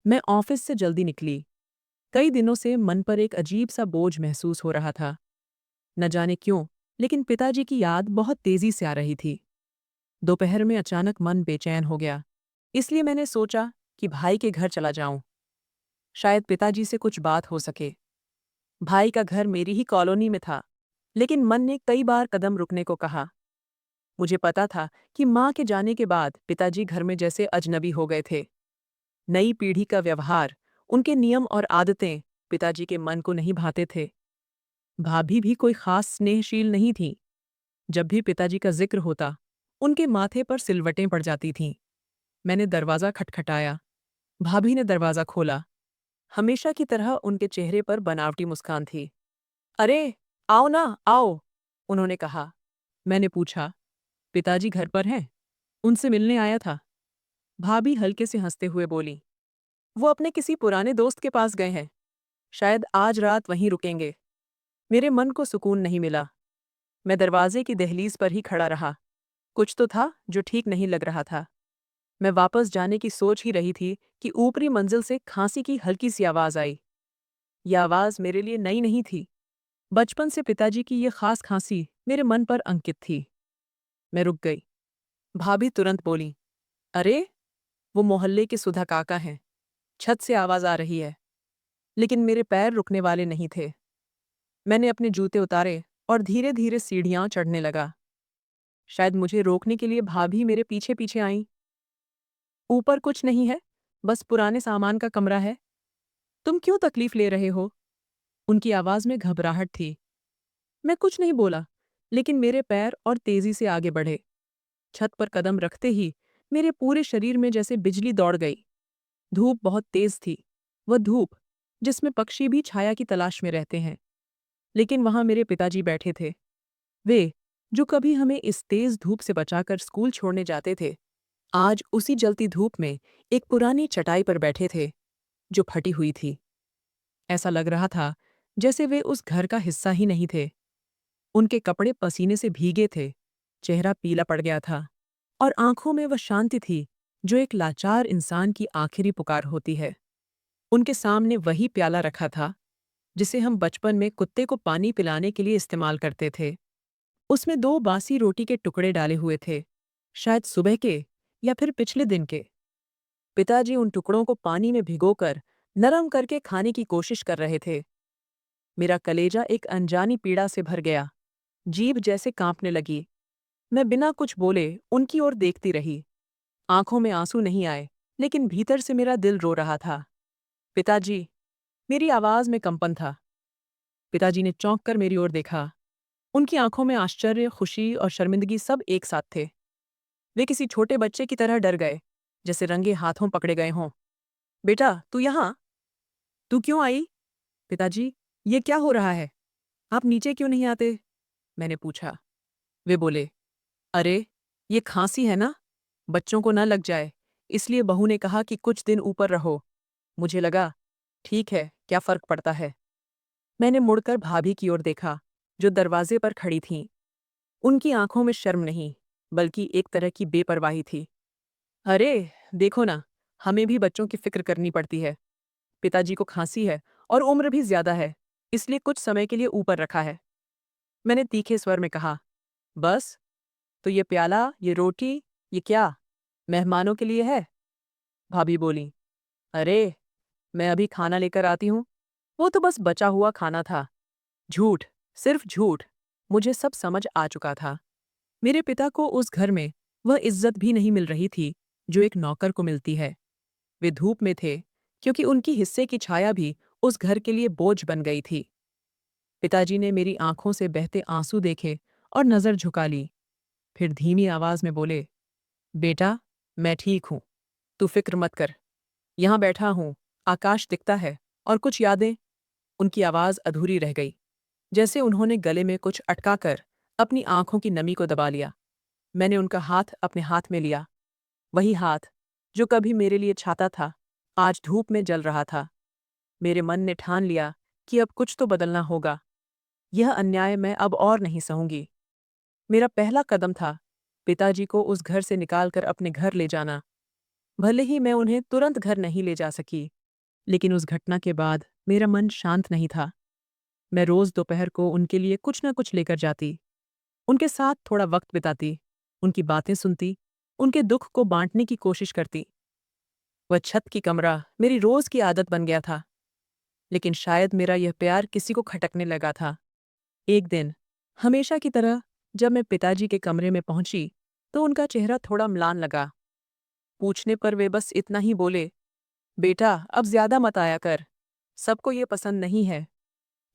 मैं ऑफिस से जल्दी निकली। कई दिनों से मन पर एक अजीब सा बोझ महसूस हो रहा था। न जाने क्यों, लेकिन पिताजी की याद बहुत तेजी से आ रही थी। दोपहर में अचानक मन बेचैन हो गया। इसलिए मैंने सोचा कि भाई के घर चला जाऊं। शायद पिताजी से कुछ बात हो सके। भाई का घर मेरी ही कॉलोनी में था, लेकिन मन ने कई बार कदम रुकने को कहा। मुझे पता था कि माँ के जाने के बाद पिताजी घर में जैसे अजनबी हो गए थे। नई पीढ़ी का व्यवहार, उनके नियम और आदतें पिताजी के मन को नहीं भाते थे। भाभी भी कोई खास स्नेहशील नहीं थी। जब भी पिताजी का जिक्र होता, उनके माथे पर सिलवटें पड़ जाती थीं। मैंने दरवाज़ा खटखटाया। भाभी ने दरवाज़ा खोला। हमेशा की तरह उनके चेहरे पर बनावटी मुस्कान थी। अरे, आओ ना, आओ, उन्होंने कहा। मैंने पूछा, पिताजी घर पर हैं? उनसे मिलने आया था। भाभी हल्के से हंसते हुए बोली, वो अपने किसी पुराने दोस्त के पास गए हैं। शायद आज रात वहीं रुकेंगे। मेरे मन को सुकून नहीं मिला। मैं दरवाजे की दहलीज पर ही खड़ा रहा। कुछ तो था जो ठीक नहीं लग रहा था। मैं वापस जाने की सोच ही रही थी कि ऊपरी मंजिल से खांसी की हल्की सी आवाज आई। यह आवाज मेरे लिए नई नहीं थी। बचपन से पिताजी की ये खास खांसी मेरे मन पर अंकित थी। मैं रुक गई। भाभी तुरंत बोली, अरे, वो मोहल्ले के सुधा काका हैं। छत से आवाज आ रही है। लेकिन मेरे पैर रुकने वाले नहीं थे। मैंने अपने जूते उतारे और धीरे धीरे सीढ़ियां चढ़ने लगा। शायद मुझे रोकने के लिए भाभी मेरे पीछे पीछे आईं। ऊपर कुछ नहीं है, बस पुराने सामान का कमरा है। तुम क्यों तकलीफ ले रहे हो? उनकी आवाज में घबराहट थी। मैं कुछ नहीं बोला, लेकिन मेरे पैर और तेजी से आगे बढ़े। छत पर कदम रखते ही मेरे पूरे शरीर में जैसे बिजली दौड़ गई। धूप बहुत तेज थी। वह धूप जिसमें पक्षी भी छाया की तलाश में रहते हैं। लेकिन वहां मेरे पिताजी बैठे थे। वे, जो कभी हमें इस तेज धूप से बचाकर स्कूल छोड़ने जाते थे, आज उसी जलती धूप में एक पुरानी चटाई पर बैठे थे, जो फटी हुई थी। ऐसा लग रहा था जैसे वे उस घर का हिस्सा ही नहीं थे। उनके कपड़े पसीने से भीगे थे, चेहरा पीला पड़ गया था, और आंखों में वह शांति थी जो एक लाचार इंसान की आखिरी पुकार होती है। उनके सामने वही प्याला रखा था जिसे हम बचपन में कुत्ते को पानी पिलाने के लिए इस्तेमाल करते थे। उसमें दो बासी रोटी के टुकड़े डाले हुए थे, शायद सुबह के या फिर पिछले दिन के। पिताजी उन टुकड़ों को पानी में भिगोकर नरम करके खाने की कोशिश कर रहे थे। मेरा कलेजा एक अनजानी पीड़ा से भर गया। जीभ जैसे कांपने लगी। मैं बिना कुछ बोले उनकी ओर देखती रही। आंखों में आंसू नहीं आए, लेकिन भीतर से मेरा दिल रो रहा था। पिताजी, मेरी आवाज में कंपन था। पिताजी ने चौंक कर मेरी ओर देखा। उनकी आंखों में आश्चर्य, खुशी और शर्मिंदगी सब एक साथ थे। वे किसी छोटे बच्चे की तरह डर गए, जैसे रंगे हाथों पकड़े गए हों। बेटा, तू यहाँ? तू क्यों आई? पिताजी, ये क्या हो रहा है? आप नीचे क्यों नहीं आते? मैंने पूछा। वे बोले, अरे, ये खांसी है ना? बच्चों को ना लग जाए, इसलिए बहू ने कहा कि कुछ दिन ऊपर रहो। मुझे लगा, ठीक है, क्या फर्क पड़ता है। मैंने मुड़कर भाभी की ओर देखा, जो दरवाजे पर खड़ी थीं। उनकी आंखों में शर्म नहीं, बल्कि एक तरह की बेपरवाही थी। अरे, देखो ना, हमें भी बच्चों की फिक्र करनी पड़ती है। पिताजी को खांसी है और उम्र भी ज्यादा है, इसलिए कुछ समय के लिए ऊपर रखा है। मैंने तीखे स्वर में कहा, बस? तो ये प्याला, ये रोटी, ये क्या मेहमानों के लिए है? भाभी बोली, अरे, मैं अभी खाना लेकर आती हूँ। वो तो बस बचा हुआ खाना था। झूठ, सिर्फ झूठ। मुझे सब समझ आ चुका था। मेरे पिता को उस घर में वह इज्जत भी नहीं मिल रही थी जो एक नौकर को मिलती है। वे धूप में थे क्योंकि उनकी हिस्से की छाया भी उस घर के लिए बोझ बन गई थी। पिताजी ने मेरी आंखों से बहते आंसू देखे और नजर झुका ली। फिर धीमी आवाज में बोले, बेटा, मैं ठीक हूं, तू फिक्र मत कर। यहां बैठा हूं, आकाश दिखता है, और कुछ यादें। उनकी आवाज अधूरी रह गई, जैसे उन्होंने गले में कुछ अटका कर अपनी आंखों की नमी को दबा लिया। मैंने उनका हाथ अपने हाथ में लिया। वही हाथ जो कभी मेरे लिए छाता था, आज धूप में जल रहा था। मेरे मन ने ठान लिया कि अब कुछ तो बदलना होगा। यह अन्याय मैं अब और नहीं सहूंगी। मेरा पहला कदम था पिताजी को उस घर से निकालकर अपने घर ले जाना। भले ही मैं उन्हें तुरंत घर नहीं ले जा सकी, लेकिन उस घटना के बाद मेरा मन शांत नहीं था। मैं रोज दोपहर को उनके लिए कुछ न कुछ लेकर जाती, उनके साथ थोड़ा वक्त बिताती, उनकी बातें सुनती, उनके दुख को बांटने की कोशिश करती। वह छत की कमरा मेरी रोज की आदत बन गया था, लेकिन शायद मेरा यह प्यार किसी को खटकने लगा था। एक दिन, हमेशा की तरह, जब मैं पिताजी के कमरे में पहुंची, तो उनका चेहरा थोड़ा म्लान लगा। पूछने पर वे बस इतना ही बोले, बेटा अब ज्यादा मत आया कर, सबको ये पसंद नहीं है।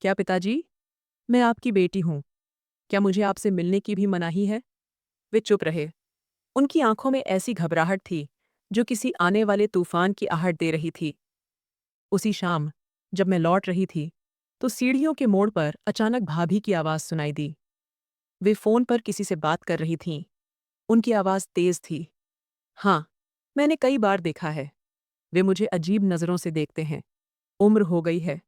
क्या पिताजी? मैं आपकी बेटी हूं, क्या मुझे आपसे मिलने की भी मनाही है? वे चुप रहे। उनकी आंखों में ऐसी घबराहट थी जो किसी आने वाले तूफान की आहट दे रही थी। उसी शाम, जब मैं लौट रही थी, तो सीढ़ियों के मोड़ पर अचानक भाभी की आवाज सुनाई दी। वे फोन पर किसी से बात कर रही थीं। उनकी आवाज तेज थी। हाँ, मैंने कई बार देखा है। वे मुझे अजीब नजरों से देखते हैं। उम्र हो गई है,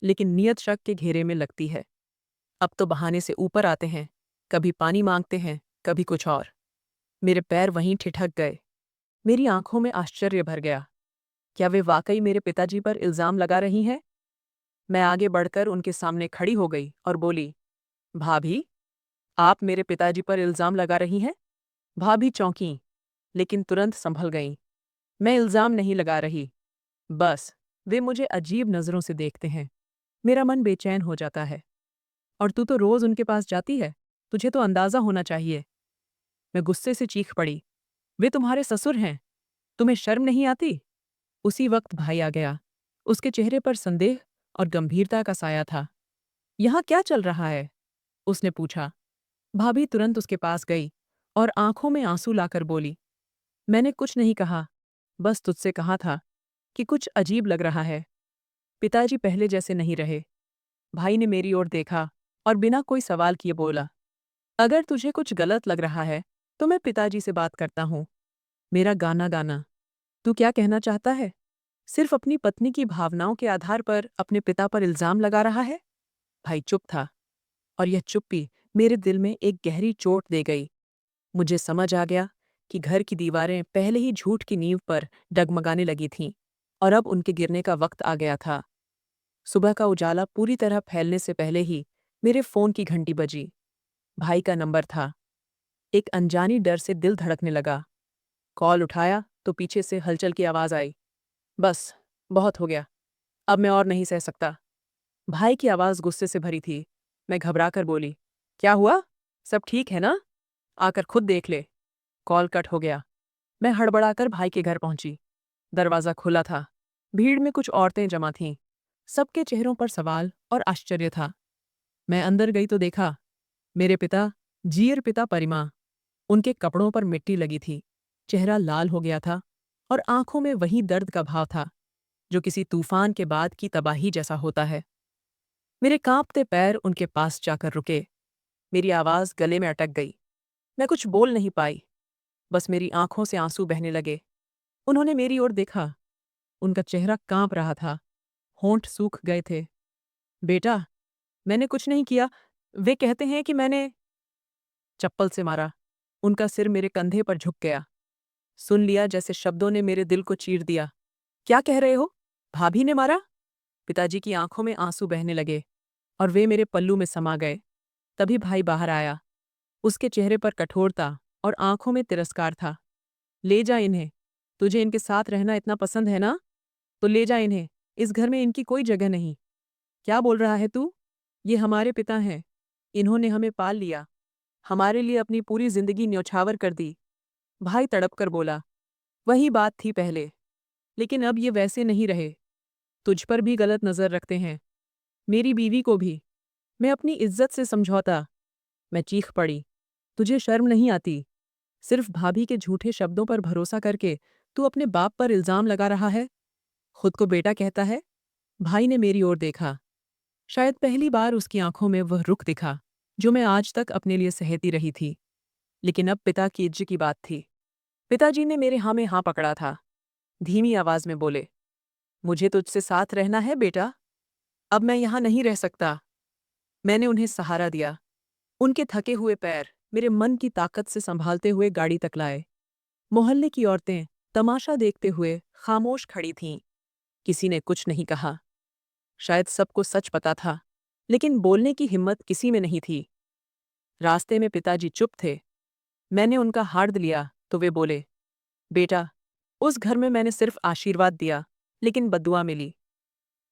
लेकिन नियत शक के घेरे में लगती है। अब तो बहाने से ऊपर आते हैं, कभी पानी मांगते हैं, कभी कुछ और। मेरे पैर वहीं ठिठक गए। मेरी आंखों में आश्चर्य भर गया। क्या वे वाकई मेरे पिताजी पर इल्जाम लगा रही हैं? मैं आगे बढ़कर उनके सामने खड़ी हो गई और बोली, भाभी, आप मेरे पिताजी पर इल्जाम लगा रही हैं? भाभी चौंकीं, लेकिन तुरंत संभल गईं। मैं इल्जाम नहीं लगा रही, बस वे मुझे अजीब नजरों से देखते हैं। मेरा मन बेचैन हो जाता है। और तू तो रोज उनके पास जाती है, तुझे तो अंदाजा होना चाहिए। मैं गुस्से से चीख पड़ी, वे तुम्हारे ससुर हैं, तुम्हें शर्म नहीं आती? उसी वक्त भाई आ गया। उसके चेहरे पर संदेह और गंभीरता का साया था। यहाँ क्या चल रहा है? उसने पूछा। भाभी तुरंत उसके पास गई और आंखों में आंसू लाकर बोली, मैंने कुछ नहीं कहा, बस तुझसे कहा था कि कुछ अजीब लग रहा है। पिताजी पहले जैसे नहीं रहे। भाई ने मेरी ओर देखा और बिना कोई सवाल किए बोला, अगर तुझे कुछ गलत लग रहा है तो मैं पिताजी से बात करता हूँ। मेरा गाना गाना, तू क्या कहना चाहता है? सिर्फ अपनी पत्नी की भावनाओं के आधार पर अपने पिता पर इल्जाम लगा रहा है? भाई चुप था, और यह चुप्पी मेरे दिल में एक गहरी चोट दे गई। मुझे समझ आ गया कि घर की दीवारें पहले ही झूठ की नींव पर डगमगाने लगी थीं, और अब उनके गिरने का वक्त आ गया था। सुबह का उजाला पूरी तरह फैलने से पहले ही मेरे फोन की घंटी बजी। भाई का नंबर था। एक अनजानी डर से दिल धड़कने लगा। कॉल उठाया तो पीछे से हलचल की आवाज आई, बस, बहुत हो गया, अब मैं और नहीं सह सकता। भाई की आवाज गुस्से से भरी थी। मैं घबरा कर बोली, क्या हुआ? सब ठीक है ना? आकर खुद देख ले। कॉल कट हो गया। मैं हड़बड़ाकर भाई के घर पहुंची। दरवाज़ा खुला था। भीड़ में कुछ औरतें जमा थीं। सबके चेहरों पर सवाल और आश्चर्य था। मैं अंदर गई तो देखा, मेरे पिता, जीयर पिता परिमा। उनके कपड़ों पर मिट्टी लगी थी। चेहरा लाल हो गया था और आंखों में वही दर्द का भाव था जो किसी तूफान के बाद की तबाही जैसा होता है। मेरे कांपते पैर उनके पास जाकर रुके। मेरी आवाज़ गले में अटक गई। मैं कुछ बोल नहीं पाई। बस मेरी आंखों से आंसू बहने लगे। उन्होंने मेरी ओर देखा। उनका चेहरा कांप रहा था। होंठ सूख गए थे। बेटा, मैंने कुछ नहीं किया। वे कहते हैं कि मैंने चप्पल से मारा। उनका सिर मेरे कंधे पर झुक गया। सुन लिया जैसे शब्दों ने मेरे दिल को चीर दिया। क्या कह रहे हो? भाभी ने मारा? पिताजी की आंखों में आंसू बहने लगे और वे मेरे पल्लू में समा गए। तभी भाई बाहर आया। उसके चेहरे पर कठोरता और आंखों में तिरस्कार था। ले जा इन्हें। तुझे इनके साथ रहना इतना पसंद है ना? तो ले जा इन्हें। इस घर में इनकी कोई जगह नहीं। क्या बोल रहा है तू? ये हमारे पिता हैं। इन्होंने हमें पाल लिया, हमारे लिए अपनी पूरी जिंदगी न्यौछावर कर दी। भाई तड़प कर बोला, वही बात थी पहले, लेकिन अब ये वैसे नहीं रहे। तुझ पर भी गलत नजर रखते हैं, मेरी बीवी को भी। मैं अपनी इज्जत से समझौता। मैं चीख पड़ी, तुझे शर्म नहीं आती? सिर्फ भाभी के झूठे शब्दों पर भरोसा करके तू अपने बाप पर इल्जाम लगा रहा है? खुद को बेटा कहता है? भाई ने मेरी ओर देखा। शायद पहली बार उसकी आंखों में वह रुख दिखा जो मैं आज तक अपने लिए सहती रही थी। लेकिन अब पिता की इज्जत की बात थी। पिताजी ने मेरे हाँ में हाँ पकड़ा था। धीमी आवाज में बोले, मुझे तुझसे साथ रहना है बेटा। अब मैं यहाँ नहीं रह सकता। मैंने उन्हें सहारा दिया। उनके थके हुए पैर मेरे मन की ताकत से संभालते हुए गाड़ी तक लाए। मोहल्ले की औरतें तमाशा देखते हुए खामोश खड़ी थीं। किसी ने कुछ नहीं कहा। शायद सबको सच पता था, लेकिन बोलने की हिम्मत किसी में नहीं थी। रास्ते में पिताजी चुप थे। मैंने उनका हाथ लिया तो वे बोले, बेटा, उस घर में मैंने सिर्फ आशीर्वाद दिया, लेकिन बद्दुआ मिली।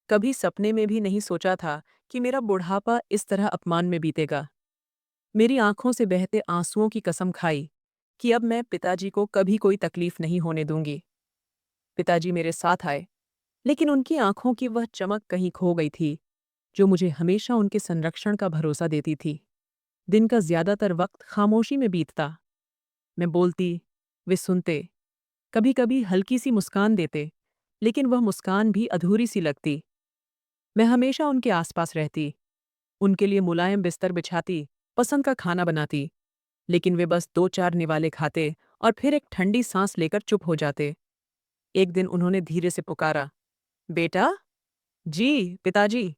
कभी सपने में भी नहीं सोचा था कि मेरा बुढ़ापा इस तरह अपमान में बीतेगा। मेरी आंखों से बहते आंसुओं की कसम खाई कि अब मैं पिताजी को कभी कोई तकलीफ नहीं होने दूंगी। पिताजी मेरे साथ आए, लेकिन उनकी आंखों की वह चमक कहीं खो गई थी, जो मुझे हमेशा उनके संरक्षण का भरोसा देती थी। दिन का ज्यादातर वक्त खामोशी में बीतता। मैं बोलती, वे सुनते, कभी-कभी हल्की सी मुस्कान देते, लेकिन वह मुस्कान भी अधूरी सी लगती। मैं हमेशा उनके आसपास रहती, उनके लिए मुलायम बिस्तर बिछाती, पसंद का खाना बनाती, लेकिन वे बस 2-4 निवाले खाते और फिर एक ठंडी सांस लेकर चुप हो जाते। एक दिन उन्होंने धीरे से पुकारा, बेटा? जी, पिताजी।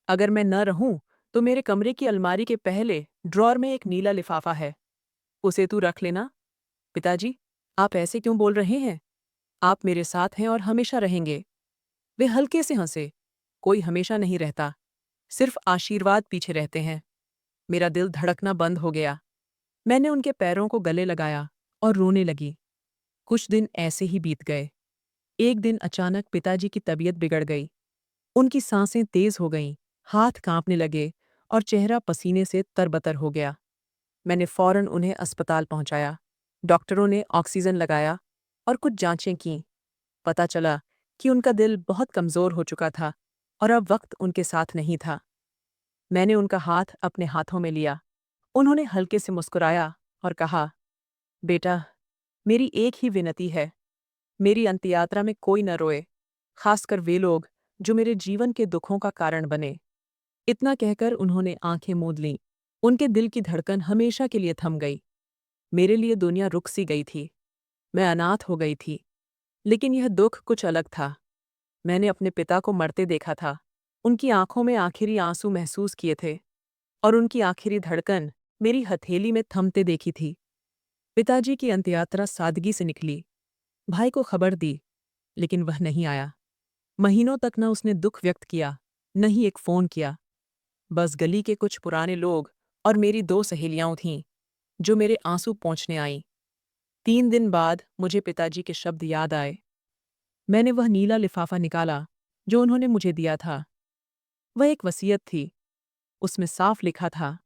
अगर मैं न रहूं, तो मेरे कमरे की अलमारी के पहले ड्रॉर में एक नीला लिफाफा है। उसे तू रख लेना। पिताजी, आप ऐसे क्यों बोल रहे हैं? आप मेरे साथ हैं और हमेशा रहेंगे। वे हल्के से हंसे। कोई हमेशा नहीं रहता, सिर्फ आशीर्वाद पीछे रहते हैं। मेरा दिल धड़कना बंद हो गया। मैंने उनके पैरों को गले लगाया और रोने लगी। कुछ दिन ऐसे ही बीत गए। एक दिन अचानक पिताजी की तबीयत बिगड़ गई। उनकी सांसें तेज हो गईं, हाथ कांपने लगे और चेहरा पसीने से तरबतर हो गया। मैंने फौरन उन्हें अस्पताल पहुंचाया। डॉक्टरों ने ऑक्सीजन लगाया और कुछ जांचें कीं। पता चला कि उनका दिल बहुत कमज़ोर हो चुका था और अब वक्त उनके साथ नहीं था। मैंने उनका हाथ अपने हाथों में लिया। उन्होंने हल्के से मुस्कुराया और कहा, बेटा, मेरी एक ही विनती है, मेरी अंत्ययात्रा में कोई न रोए, खासकर वे लोग जो मेरे जीवन के दुखों का कारण बने। इतना कहकर उन्होंने आंखें मूंद लीं। उनके दिल की धड़कन हमेशा के लिए थम गई। मेरे लिए दुनिया रुक सी गई थी। मैं अनाथ हो गई थी। लेकिन यह दुख कुछ अलग था। मैंने अपने पिता को मरते देखा था। उनकी आंखों में आखिरी आंसू महसूस किए थे और उनकी आखिरी धड़कन मेरी हथेली में थमते देखी थी। पिताजी की अंत्ययात्रा सादगी से निकली। भाई को खबर दी, लेकिन वह नहीं आया। महीनों तक न उसने दुख व्यक्त किया, न ही एक फ़ोन किया। बस गली के कुछ पुराने लोग और मेरी 2 सहेलियां थीं, जो मेरे आंसू पोंछने आईं। 3 दिन बाद मुझे पिताजी के शब्द याद आए। मैंने वह नीला लिफाफा निकाला, जो उन्होंने मुझे दिया था। वह एक वसीयत थी। उसमें साफ लिखा था,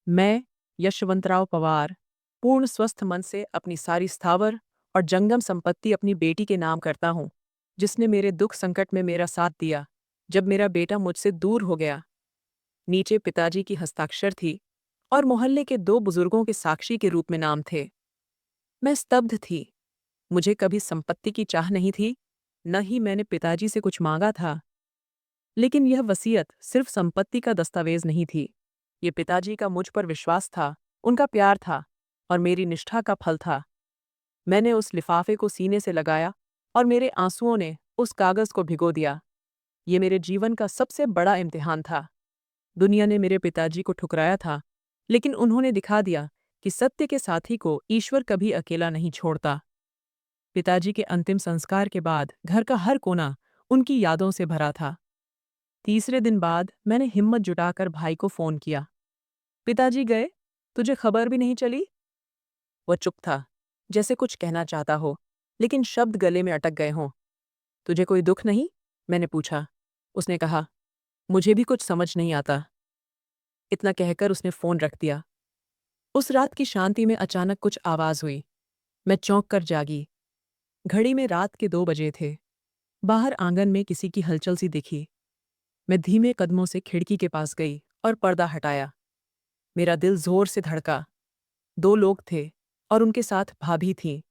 मैं, यशवंतराव पवार, पूर्ण स्वस्थ मन से अपनी सारी स्थावर और जंगम संपत्ति अपनी बेटी के नाम करता हूँ, जिसने मेरे दुख संकट में मेरा साथ दिया, जब मेरा बेटा मुझसे दूर हो गया। नीचे पिताजी की हस्ताक्षर थी और मोहल्ले के 2 बुजुर्गों के साक्षी के रूप में नाम थे। मैं स्तब्ध थी। मुझे कभी संपत्ति की चाह नहीं थी, न ही मैंने पिताजी से कुछ मांगा था। लेकिन यह वसीयत सिर्फ संपत्ति का दस्तावेज नहीं थी। ये पिताजी का मुझ पर विश्वास था, उनका प्यार था और मेरी निष्ठा का फल था। मैंने उस लिफाफे को सीने से लगाया और मेरे आंसुओं ने उस कागज को भिगो दिया। ये मेरे जीवन का सबसे बड़ा इम्तिहान था। दुनिया ने मेरे पिताजी को ठुकराया था, लेकिन उन्होंने दिखा दिया कि सत्य के साथी को ईश्वर कभी अकेला नहीं छोड़ता। पिताजी के अंतिम संस्कार के बाद घर का हर कोना उनकी यादों से भरा था। तीसरे दिन बाद मैंने हिम्मत जुटाकर भाई को फोन किया। पिताजी गए? तुझे खबर भी नहीं चली? वह चुप था, जैसे कुछ कहना चाहता हो, लेकिन शब्द गले में अटक गए हों। तुझे कोई दुख नहीं? मैंने पूछा। उसने कहा, मुझे भी कुछ समझ नहीं आता। इतना कहकर उसने फोन रख दिया। उस रात की शांति में अचानक कुछ आवाज हुई। मैं चौंक कर जागी। घड़ी में रात के 2 बजे थे। बाहर आंगन में किसी की हलचल सी दिखी। मैं धीमे कदमों से खिड़की के पास गई और पर्दा हटाया। मेरा दिल जोर से धड़का। 2 लोग थे और उनके साथ भाभी थीं।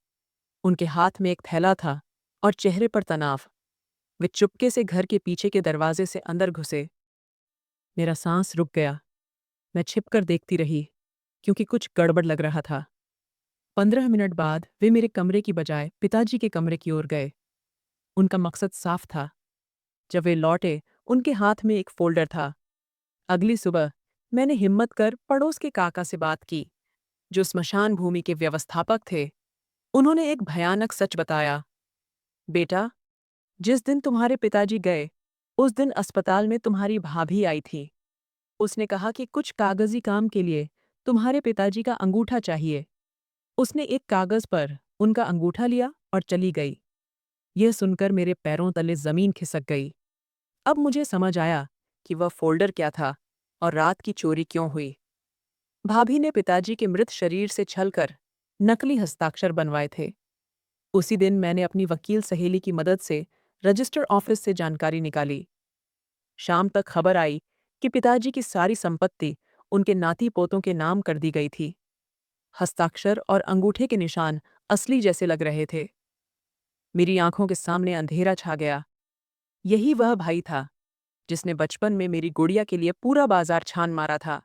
उनके हाथ में एक थैला था और चेहरे पर तनाव। वे चुपके से घर के पीछे के दरवाजे से अंदर घुसे। मेरा सांस रुक गया। मैं छिपकर देखती रही, क्योंकि कुछ गड़बड़ लग रहा था। 15 मिनट बाद वे मेरे कमरे की बजाय पिताजी के कमरे की ओर गए। उनका मकसद साफ था। जब वे लौटे, उनके हाथ में एक फोल्डर था। अगली सुबह मैंने हिम्मत कर पड़ोस के काका से बात की, जो स्मशान भूमि के व्यवस्थापक थे। उन्होंने एक भयानक सच बताया। बेटा, जिस दिन तुम्हारे पिताजी गए, उस दिन अस्पताल में तुम्हारी भाभी आई थी। उसने कहा कि कुछ कागजी काम के लिए तुम्हारे पिताजी का अंगूठा चाहिए। उसने एक कागज पर उनका अंगूठा लिया और चली गई। यह सुनकर मेरे पैरों तले जमीन खिसक गई। अब मुझे समझ आया कि वह फोल्डर क्या था और रात की चोरी क्यों हुई। भाभी ने पिताजी के मृत शरीर से छलकर नकली हस्ताक्षर बनवाए थे। उसी दिन मैंने अपनी वकील सहेली की मदद से रजिस्टर ऑफिस से जानकारी निकाली। शाम तक खबर आई कि पिताजी की सारी संपत्ति उनके नाती पोतों के नाम कर दी गई थी। हस्ताक्षर और अंगूठे के निशान असली जैसे लग रहे थे। मेरी आंखों के सामने अंधेरा छा गया। यही वह भाई था जिसने बचपन में मेरी गुड़िया के लिए पूरा बाजार छान मारा था।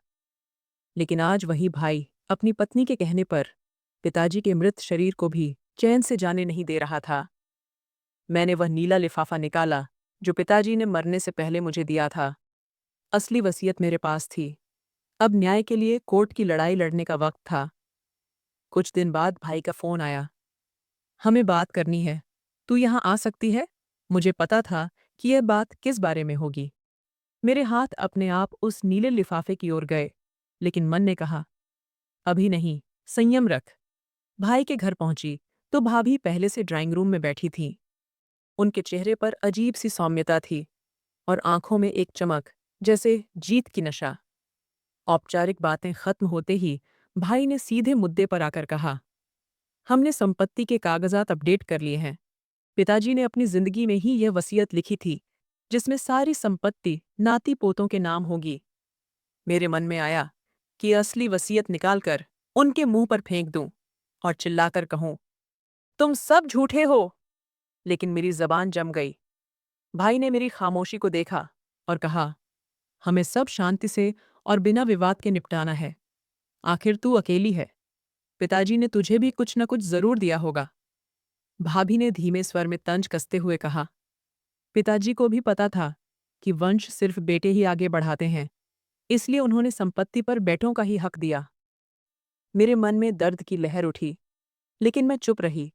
लेकिन आज वही भाई अपनी पत्नी के कहने पर पिताजी के मृत शरीर को भी चैन से जाने नहीं दे रहा था। मैंने वह नीला लिफाफा निकाला जो पिताजी ने मरने से पहले मुझे दिया था। असली वसीयत मेरे पास थी। अब न्याय के लिए कोर्ट की लड़ाई लड़ने का वक्त था। कुछ दिन बाद भाई का फोन आया। हमें बात करनी है। तू यहाँ आ सकती है? मुझे पता था कि यह बात किस बारे में होगी। मेरे हाथ अपने आप उस नीले लिफाफे की ओर गए, लेकिन मन ने कहा, अभी नहीं, संयम रख। भाई के घर पहुंची तो भाभी पहले से ड्राइंग रूम में बैठी थी। उनके चेहरे पर अजीब सी सौम्यता थी और आंखों में एक चमक, जैसे जीत की नशा। औपचारिक बातें खत्म होते ही भाई ने सीधे मुद्दे पर आकर कहा, हमने संपत्ति के कागजात अपडेट कर लिए हैं। पिताजी ने अपनी जिंदगी में ही यह वसीयत लिखी थी, जिसमें सारी संपत्ति नाती पोतों के नाम होगी। मेरे मन में आया कि असली वसीयत निकालकर उनके मुंह पर फेंक दूं और चिल्लाकर कहूं, तुम सब झूठे हो। लेकिन मेरी जबान जम गई। भाई ने मेरी खामोशी को देखा और कहा, हमें सब शांति से और बिना विवाद के निपटाना है। आखिर तू अकेली है। पिताजी ने तुझे भी कुछ न कुछ जरूर दिया होगा। भाभी ने धीमे स्वर में तंज कसते हुए कहा, पिताजी को भी पता था कि वंश सिर्फ बेटे ही आगे बढ़ाते हैं, इसलिए उन्होंने संपत्ति पर बेटों का ही हक दिया। मेरे मन में दर्द की लहर उठी, लेकिन मैं चुप रही।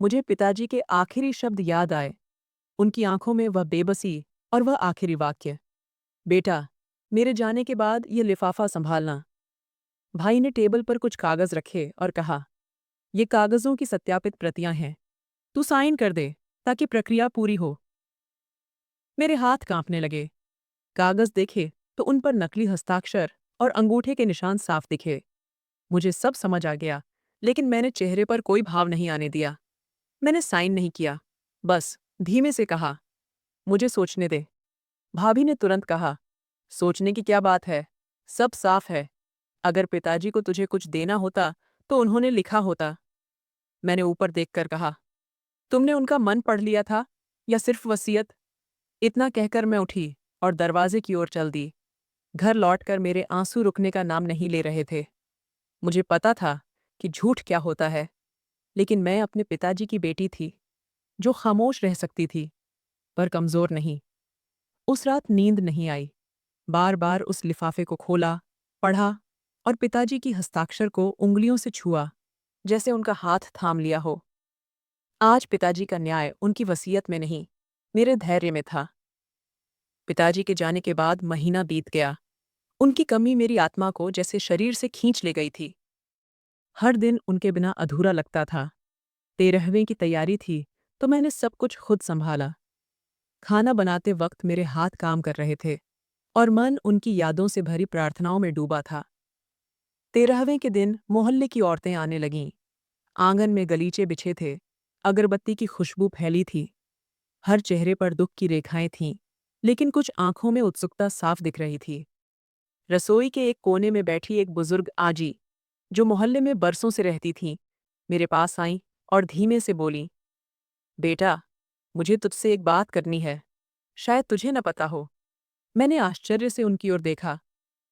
मुझे पिताजी के आखिरी शब्द याद आए, उनकी आंखों में वह बेबसी और वह आखिरी वाक्य, बेटा, मेरे जाने के बाद ये लिफाफा संभालना। भाई ने टेबल पर कुछ कागज रखे और कहा, ये कागजों की सत्यापित प्रतियां हैं। तू साइन कर दे ताकि प्रक्रिया पूरी हो। मेरे हाथ कांपने लगे। कागज देखे तो उन पर नकली हस्ताक्षर और अंगूठे के निशान साफ दिखे। मुझे सब समझ आ गया, लेकिन मैंने चेहरे पर कोई भाव नहीं आने दिया। मैंने साइन नहीं किया, बस धीमे से कहा, मुझे सोचने दे। भाभी ने तुरंत कहा, सोचने की क्या बात है, सब साफ है। अगर पिताजी को तुझे कुछ देना होता तो उन्होंने लिखा होता। मैंने ऊपर देखकर कहा, तुमने उनका मन पढ़ लिया था या सिर्फ वसीयत? इतना कहकर मैं उठी और दरवाजे की ओर चल दी। घर लौटकर मेरे आंसू रुकने का नाम नहीं ले रहे थे। मुझे पता था कि झूठ क्या होता है, लेकिन मैं अपने पिताजी की बेटी थी, जो खामोश रह सकती थी, पर कमजोर नहीं। उस रात नींद नहीं आई। बार बार उस लिफाफे को खोला, पढ़ा और पिताजी की हस्ताक्षर को उंगलियों से छुआ, जैसे उनका हाथ थाम लिया हो। आज पिताजी का न्याय उनकी वसीयत में नहीं, मेरे धैर्य में था। पिताजी के जाने के बाद महीना बीत गया। उनकी कमी मेरी आत्मा को जैसे शरीर से खींच ले गई थी। हर दिन उनके बिना अधूरा लगता था। 13वीं की तैयारी थी तो मैंने सब कुछ खुद संभाला। खाना बनाते वक्त मेरे हाथ काम कर रहे थे और मन उनकी यादों से भरी प्रार्थनाओं में डूबा था। 13वें के दिन मोहल्ले की औरतें आने लगीं। आंगन में गलीचे बिछे थे, अगरबत्ती की खुशबू फैली थी। हर चेहरे पर दुख की रेखाएं थीं, लेकिन कुछ आंखों में उत्सुकता साफ दिख रही थी। रसोई के एक कोने में बैठी एक बुजुर्ग आजी, जो मोहल्ले में बरसों से रहती थीं, मेरे पास आईं और धीमे से बोलीं, बेटा, मुझे तुझसे एक बात करनी है। शायद तुझे न पता हो। मैंने आश्चर्य से उनकी ओर देखा।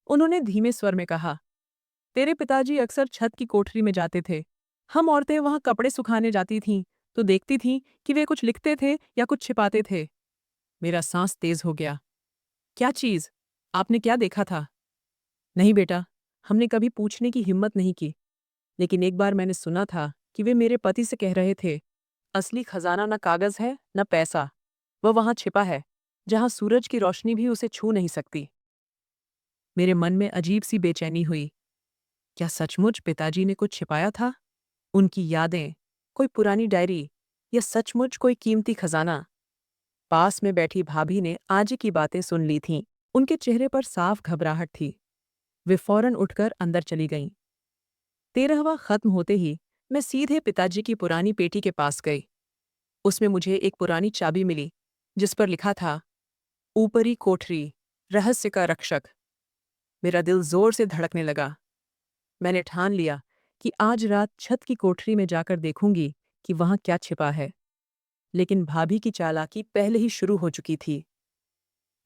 उन्होंने धीमे स्वर में कहा, तेरे पिताजी अक्सर छत की कोठरी में जाते थे। हम औरतें वहां कपड़े सुखाने जाती थीं तो देखती थीं कि वे कुछ लिखते थे या कुछ छिपाते थे। मेरा सांस तेज हो गया। क्या चीज? आपने क्या देखा था? नहीं बेटा, हमने कभी पूछने की हिम्मत नहीं की, लेकिन एक बार मैंने सुना था कि वे मेरे पति से कह रहे थे, असली खजाना न कागज है न पैसा, वह वहां छिपा है जहां सूरज की रोशनी भी उसे छू नहीं सकती। मेरे मन में अजीब सी बेचैनी हुई। क्या सचमुच पिताजी ने कुछ छिपाया था? उनकी यादें, कोई पुरानी डायरी या सचमुच कोई कीमती खजाना? पास में बैठी भाभी ने आज की बातें सुन ली थीं। उनके चेहरे पर साफ घबराहट थी। वे फौरन उठकर अंदर चली गईं। 13वां खत्म होते ही मैं सीधे पिताजी की पुरानी पेटी के पास गई। उसमें मुझे एक पुरानी चाबी मिली जिस पर लिखा था, ऊपरी कोठरी, रहस्य का रक्षक। मेरा दिल जोर से धड़कने लगा। मैंने ठान लिया कि आज रात छत की कोठरी में जाकर देखूंगी कि वहां क्या छिपा है। लेकिन भाभी की चालाकी पहले ही शुरू हो चुकी थी।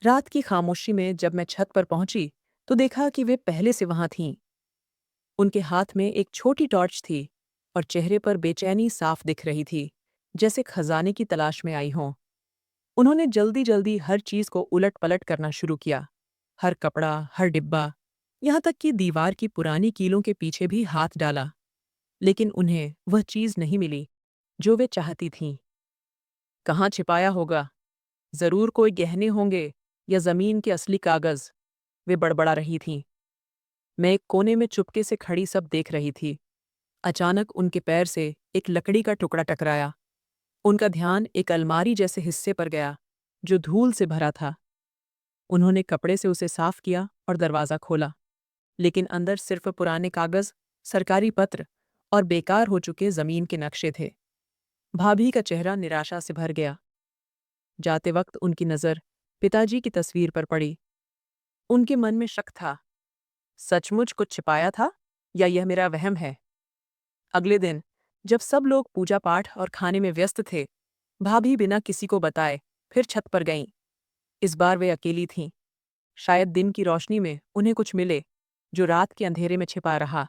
रात की खामोशी में जब मैं छत पर पहुंची तो देखा कि वे पहले से वहां थीं। उनके हाथ में एक छोटी टॉर्च थी और चेहरे पर बेचैनी साफ दिख रही थी, जैसे खजाने की तलाश में आई हों। उन्होंने जल्दी जल्दी हर चीज को उलट पलट करना शुरू किया। हर कपड़ा, हर डिब्बा, यहाँ तक कि दीवार की पुरानी कीलों के पीछे भी हाथ डाला। लेकिन उन्हें वह चीज नहीं मिली जो वे चाहती थीं। कहाँ छिपाया होगा? जरूर कोई गहने होंगे या जमीन के असली कागज, वे बड़बड़ा रही थीं। मैं एक कोने में चुपके से खड़ी सब देख रही थी। अचानक उनके पैर से एक लकड़ी का टुकड़ा टकराया। उनका ध्यान एक अलमारी जैसे हिस्से पर गया जो धूल से भरा था। उन्होंने कपड़े से उसे साफ किया और दरवाज़ा खोला, लेकिन अंदर सिर्फ पुराने कागज, सरकारी पत्र और बेकार हो चुके जमीन के नक्शे थे। भाभी का चेहरा निराशा से भर गया। जाते वक्त उनकी नज़र पिताजी की तस्वीर पर पड़ी। उनके मन में शक था, सचमुच कुछ छिपाया था या यह मेरा वहम है? अगले दिन जब सब लोग पूजा पाठ और खाने में व्यस्त थे, भाभी बिना किसी को बताए फिर छत पर गईं। इस बार वे अकेली थीं। शायद दिन की रोशनी में उन्हें कुछ मिले जो रात के अंधेरे में छिपा रहा।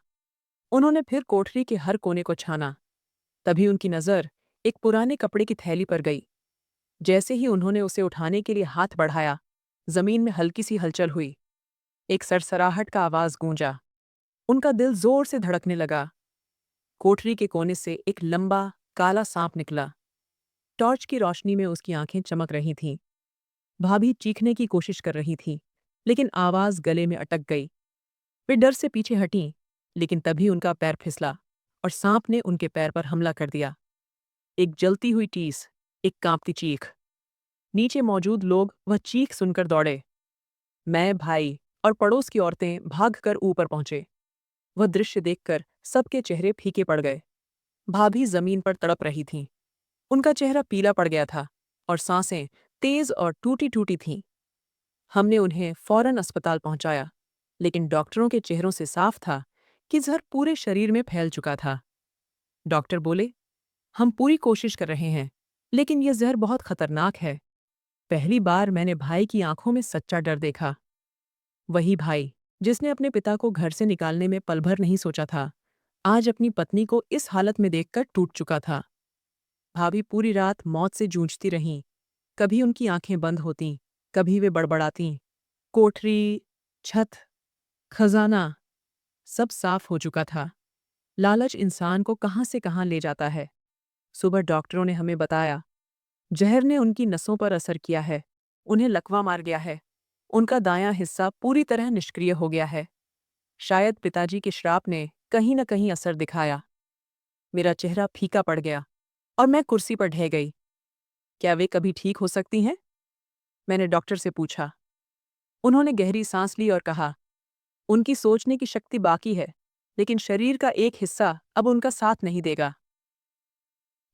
उन्होंने फिर कोठरी के हर कोने को छाना। तभी उनकी नज़र एक पुराने कपड़े की थैली पर गई। जैसे ही उन्होंने उसे उठाने के लिए हाथ बढ़ाया, जमीन में हल्की सी हलचल हुई। एक सरसराहट का आवाज गूंजा। उनका दिल जोर से धड़कने लगा। कोठरी के कोने से एक लंबा, काला सांप निकला। टॉर्च की रोशनी में उसकी आंखें चमक रही थीं। भाभी चीखने की कोशिश कर रही थी, लेकिन आवाज गले में अटक गई। वे डर से पीछे हटीं, लेकिन तभी उनका पैर फिसला और सांप ने उनके पैर पर हमला कर दिया। एक जलती हुई टीस, एक कांपती चीख। नीचे मौजूद लोग वह चीख सुनकर दौड़े। मैं, भाई और पड़ोस की औरतें भागकर ऊपर पहुंचे। वह दृश्य देखकर सबके चेहरे फीके पड़ गए। भाभी जमीन पर तड़प रही थीं। उनका चेहरा पीला पड़ गया था और सांसें तेज और टूटी-टूटी थीं। हमने उन्हें फौरन अस्पताल पहुंचाया, लेकिन डॉक्टरों के चेहरों से साफ था कि जहर पूरे शरीर में फैल चुका था। डॉक्टर बोले, हम पूरी कोशिश कर रहे हैं, लेकिन यह जहर बहुत खतरनाक है। पहली बार मैंने भाई की आंखों में सच्चा डर देखा। वही भाई जिसने अपने पिता को घर से निकालने में पल भर नहीं सोचा था, आज अपनी पत्नी को इस हालत में देखकर टूट चुका था। भाभी पूरी रात मौत से जूझती रहीं। कभी उनकी आंखें बंद होतीं, कभी वे बड़बड़ातीं। कोठरी, छत, खजाना, सब साफ हो चुका था। लालच इंसान को कहां से कहां ले जाता है। सुबह डॉक्टरों ने हमें बताया, जहर ने उनकी नसों पर असर किया है, उन्हें लकवा मार गया है। उनका दायां हिस्सा पूरी तरह निष्क्रिय हो गया है। शायद पिताजी के श्राप ने कहीं न कहीं असर दिखाया। मेरा चेहरा फीका पड़ गया और मैं कुर्सी पर ढह गई। क्या वे कभी ठीक हो सकती हैं? मैंने डॉक्टर से पूछा। उन्होंने गहरी सांस ली और कहा, उनकी सोचने की शक्ति बाकी है, लेकिन शरीर का एक हिस्सा अब उनका साथ नहीं देगा।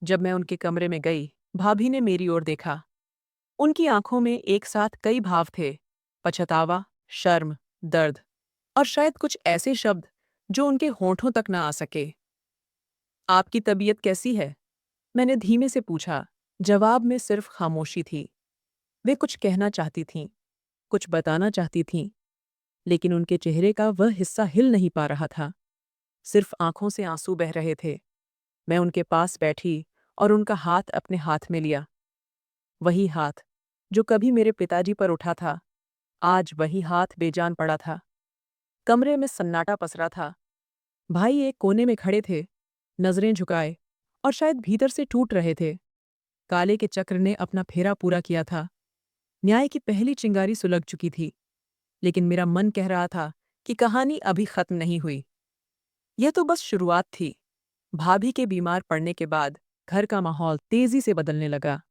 जब मैं उनके कमरे में गई, भाभी ने मेरी ओर देखा। उनकी आंखों में एक साथ कई भाव थे, पछतावा, शर्म, दर्द और शायद कुछ ऐसे शब्द जो उनके होंठों तक न आ सके। आपकी तबीयत कैसी है? मैंने धीमे से पूछा। जवाब में सिर्फ खामोशी थी। वे कुछ कहना चाहती थीं, कुछ बताना चाहती थीं, लेकिन उनके चेहरे का वह हिस्सा हिल नहीं पा रहा था। सिर्फ आंखों से आंसू बह रहे थे। मैं उनके पास बैठी और उनका हाथ अपने हाथ में लिया। वही हाथ जो कभी मेरे पिताजी पर उठा था, आज वही हाथ बेजान पड़ा था। कमरे में सन्नाटा पसरा था। भाई एक कोने में खड़े थे, नजरें झुकाए और शायद भीतर से टूट रहे थे। काले के चक्र ने अपना फेरा पूरा किया था। न्याय की पहली चिंगारी सुलग चुकी थी, लेकिन मेरा मन कह रहा था कि कहानी अभी खत्म नहीं हुई। यह तो बस शुरुआत थी। भाभी के बीमार पड़ने के बाद घर का माहौल तेजी से बदलने लगा।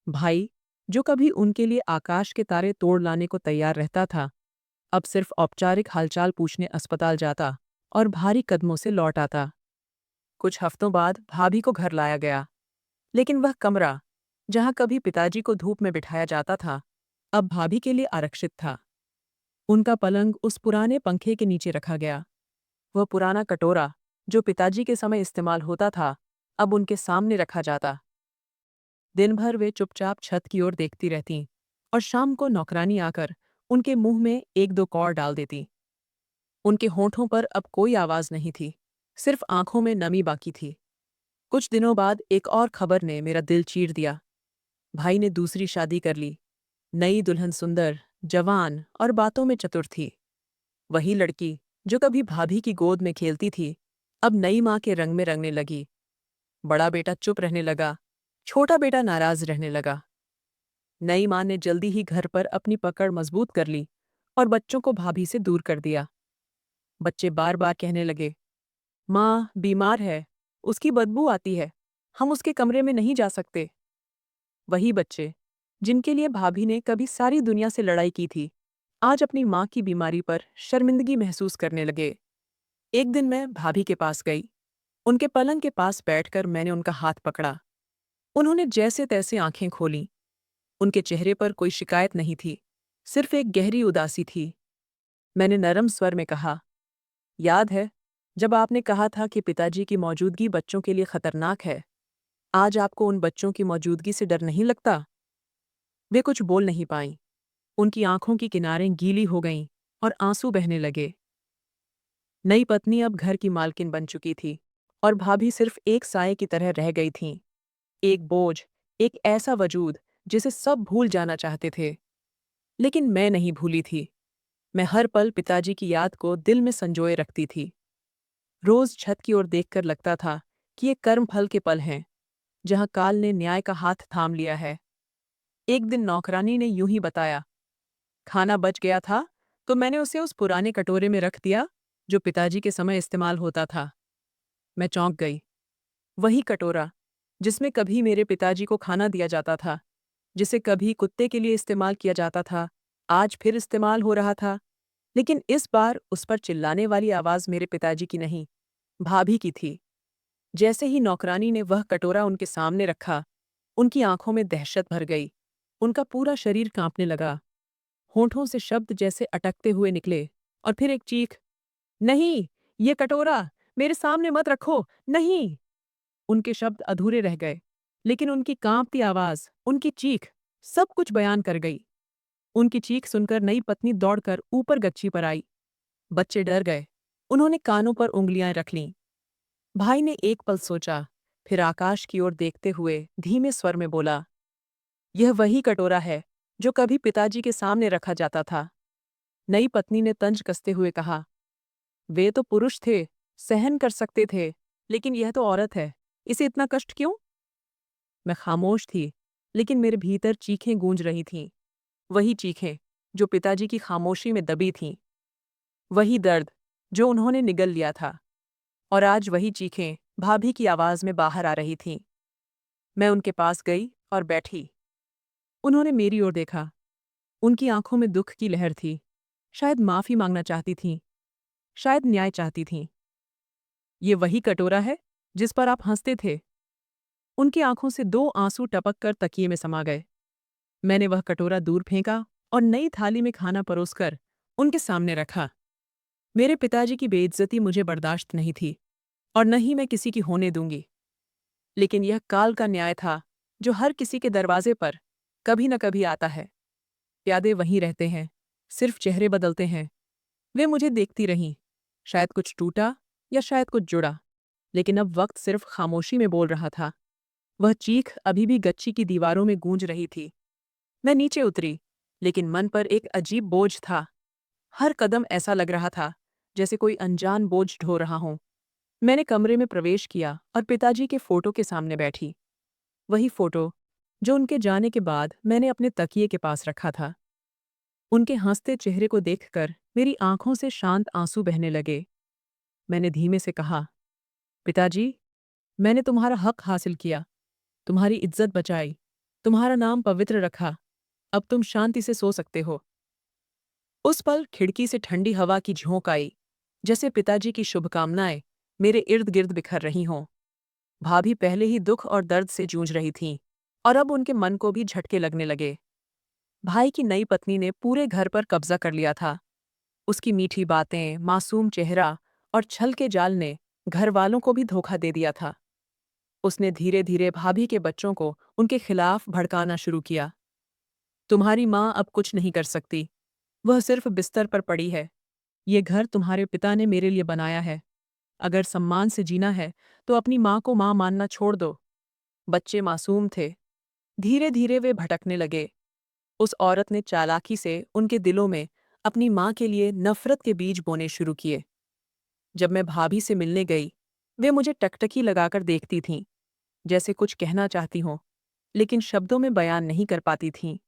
भाई, जो कभी उनके लिए आकाश के तारे तोड़ लाने को तैयार रहता था, अब सिर्फ औपचारिक हालचाल पूछने अस्पताल जाता और भारी कदमों से लौट आता। कुछ हफ्तों बाद भाभी को घर लाया गया, लेकिन वह कमरा, जहां कभी पिताजी को धूप में बिठाया जाता था, अब भाभी के लिए आरक्षित था। उनका पलंग उस पुराने पंखे के नीचे रखा गया। वह पुराना कटोरा, जो पिताजी के समय इस्तेमाल होता था, अब उनके सामने रखा जाता। दिन भर वे चुपचाप छत की ओर देखती रहतीं और शाम को नौकरानी आकर उनके मुंह में एक दो कौर डाल देती। उनके होंठों पर अब कोई आवाज नहीं थी, सिर्फ आंखों में नमी बाकी थी। कुछ दिनों बाद एक और खबर ने मेरा दिल चीर दिया। भाई ने दूसरी शादी कर ली। नई दुल्हन सुंदर, जवान और बातों में चतुर थी। वही लड़की जो कभी भाभी की गोद में खेलती थी, अब नई माँ के रंग में रंगने लगी। बड़ा बेटा चुप रहने लगा, छोटा बेटा नाराज रहने लगा। नई माँ ने जल्दी ही घर पर अपनी पकड़ मजबूत कर ली और बच्चों को भाभी से दूर कर दिया। बच्चे बार बार कहने लगे, माँ बीमार है, उसकी बदबू आती है, हम उसके कमरे में नहीं जा सकते। वही बच्चे, जिनके लिए भाभी ने कभी सारी दुनिया से लड़ाई की थी, आज अपनी माँ की बीमारी पर शर्मिंदगी महसूस करने लगे। एक दिन मैं भाभी के पास गई। उनके पलंग के पास बैठकर मैंने उनका हाथ पकड़ा। उन्होंने जैसे तैसे आंखें खोलीं। उनके चेहरे पर कोई शिकायत नहीं थी, सिर्फ एक गहरी उदासी थी। मैंने नरम स्वर में कहा, याद है जब आपने कहा था कि पिताजी की मौजूदगी बच्चों के लिए खतरनाक है? आज आपको उन बच्चों की मौजूदगी से डर नहीं लगता? वे कुछ बोल नहीं पाईं। उनकी आंखों की किनारें गीली हो गईं और आंसू बहने लगे। नई पत्नी अब घर की मालकिन बन चुकी थी और भाभी सिर्फ एक साये की तरह रह गई थीं। एक बोझ, एक ऐसा वजूद जिसे सब भूल जाना चाहते थे। लेकिन मैं नहीं भूली थी। मैं हर पल पिताजी की याद को दिल में संजोए रखती थी। रोज छत की ओर देखकर लगता था कि ये कर्म फल के पल हैं, जहां काल ने न्याय का हाथ थाम लिया है। एक दिन नौकरानी ने यूं ही बताया, खाना बच गया था तो मैंने उसे उस पुराने कटोरे में रख दिया जो पिताजी के समय इस्तेमाल होता था। मैं चौंक गई। वही कटोरा जिसमें कभी मेरे पिताजी को खाना दिया जाता था, जिसे कभी कुत्ते के लिए इस्तेमाल किया जाता था, आज फिर इस्तेमाल हो रहा था। लेकिन इस बार उस पर चिल्लाने वाली आवाज मेरे पिताजी की नहीं, भाभी की थी। जैसे ही नौकरानी ने वह कटोरा उनके सामने रखा, उनकी आंखों में दहशत भर गई। उनका पूरा शरीर कांपने लगा। होंठों से शब्द जैसे अटकते हुए निकले और फिर एक चीख, नहीं, ये कटोरा मेरे सामने मत रखो, नहीं। उनके शब्द अधूरे रह गए, लेकिन उनकी कांपती आवाज, उनकी चीख, सब कुछ बयान कर गई। उनकी चीख सुनकर नई पत्नी दौड़कर ऊपर गच्ची पर आई। बच्चे डर गए। उन्होंने कानों पर उंगलियां रख लीं। भाई ने एक पल सोचा, फिर आकाश की ओर देखते हुए धीमे स्वर में बोला, यह वही कटोरा है जो कभी पिताजी के सामने रखा जाता था। नई पत्नी ने तंज कसते हुए कहा, वे तो पुरुष थे, सहन कर सकते थे, लेकिन यह तो औरत है, इसे इतना कष्ट क्यों? मैं खामोश थी, लेकिन मेरे भीतर चीखें गूंज रही थीं। वही चीखें जो पिताजी की खामोशी में दबी थीं। वही दर्द जो उन्होंने निगल लिया था। और आज वही चीखें भाभी की आवाज में बाहर आ रही थीं। मैं उनके पास गई और बैठी। उन्होंने मेरी ओर देखा। उनकी आंखों में दुख की लहर थी। शायद माफी मांगना चाहती थीं, शायद न्याय चाहती थीं। ये वही कटोरा है जिस पर आप हंसते थे। उनकी आंखों से दो आंसू टपक कर तकिए में समा गए। मैंने वह कटोरा दूर फेंका और नई थाली में खाना परोसकर उनके सामने रखा। मेरे पिताजी की बेइज्जती मुझे बर्दाश्त नहीं थी और न ही मैं किसी की होने दूंगी। लेकिन यह काल का न्याय था जो हर किसी के दरवाजे पर कभी न कभी आता है। प्यादे वहीं रहते हैं, सिर्फ चेहरे बदलते हैं। वे मुझे देखती रहीं, शायद कुछ टूटा या शायद कुछ जुड़ा, लेकिन अब वक्त सिर्फ खामोशी में बोल रहा था। वह चीख अभी भी गच्ची की दीवारों में गूंज रही थी। मैं नीचे उतरी, लेकिन मन पर एक अजीब बोझ था। हर कदम ऐसा लग रहा था जैसे कोई अनजान बोझ ढो रहा हूं। मैंने कमरे में प्रवेश किया और पिताजी के फोटो के सामने बैठी। वही फोटो जो उनके जाने के बाद मैंने अपने तकिए के पास रखा था। उनके हंसते चेहरे को देखकर मेरी आंखों से शांत आंसू बहने लगे। मैंने धीमे से कहा, पिताजी, मैंने तुम्हारा हक हासिल किया, तुम्हारी इज्जत बचाई, तुम्हारा नाम पवित्र रखा। अब तुम शांति से सो सकते हो। उस पल खिड़की से ठंडी हवा की झोंक आई, जैसे पिताजी की शुभकामनाएं मेरे इर्द गिर्द बिखर रही हों। भाभी पहले ही दुख और दर्द से जूझ रही थीं, और अब उनके मन को भी झटके लगने लगे। भाई की नई पत्नी ने पूरे घर पर कब्जा कर लिया था। उसकी मीठी बातें, मासूम चेहरा और छल के जाल ने घर वालों को भी धोखा दे दिया था। उसने धीरे धीरे भाभी के बच्चों को उनके खिलाफ भड़काना शुरू किया। तुम्हारी माँ अब कुछ नहीं कर सकती, वह सिर्फ बिस्तर पर पड़ी है। ये घर तुम्हारे पिता ने मेरे लिए बनाया है। अगर सम्मान से जीना है तो अपनी माँ को माँ मानना छोड़ दो। बच्चे मासूम थे। धीरे धीरे वे भटकने लगे। उस औरत ने चालाकी से उनके दिलों में अपनी माँ के लिए नफरत के बीज बोने शुरू किए। जब मैं भाभी से मिलने गई, वे मुझे टकटकी लगाकर देखती थीं, जैसे कुछ कहना चाहती हों, लेकिन शब्दों में बयान नहीं कर पाती थीं।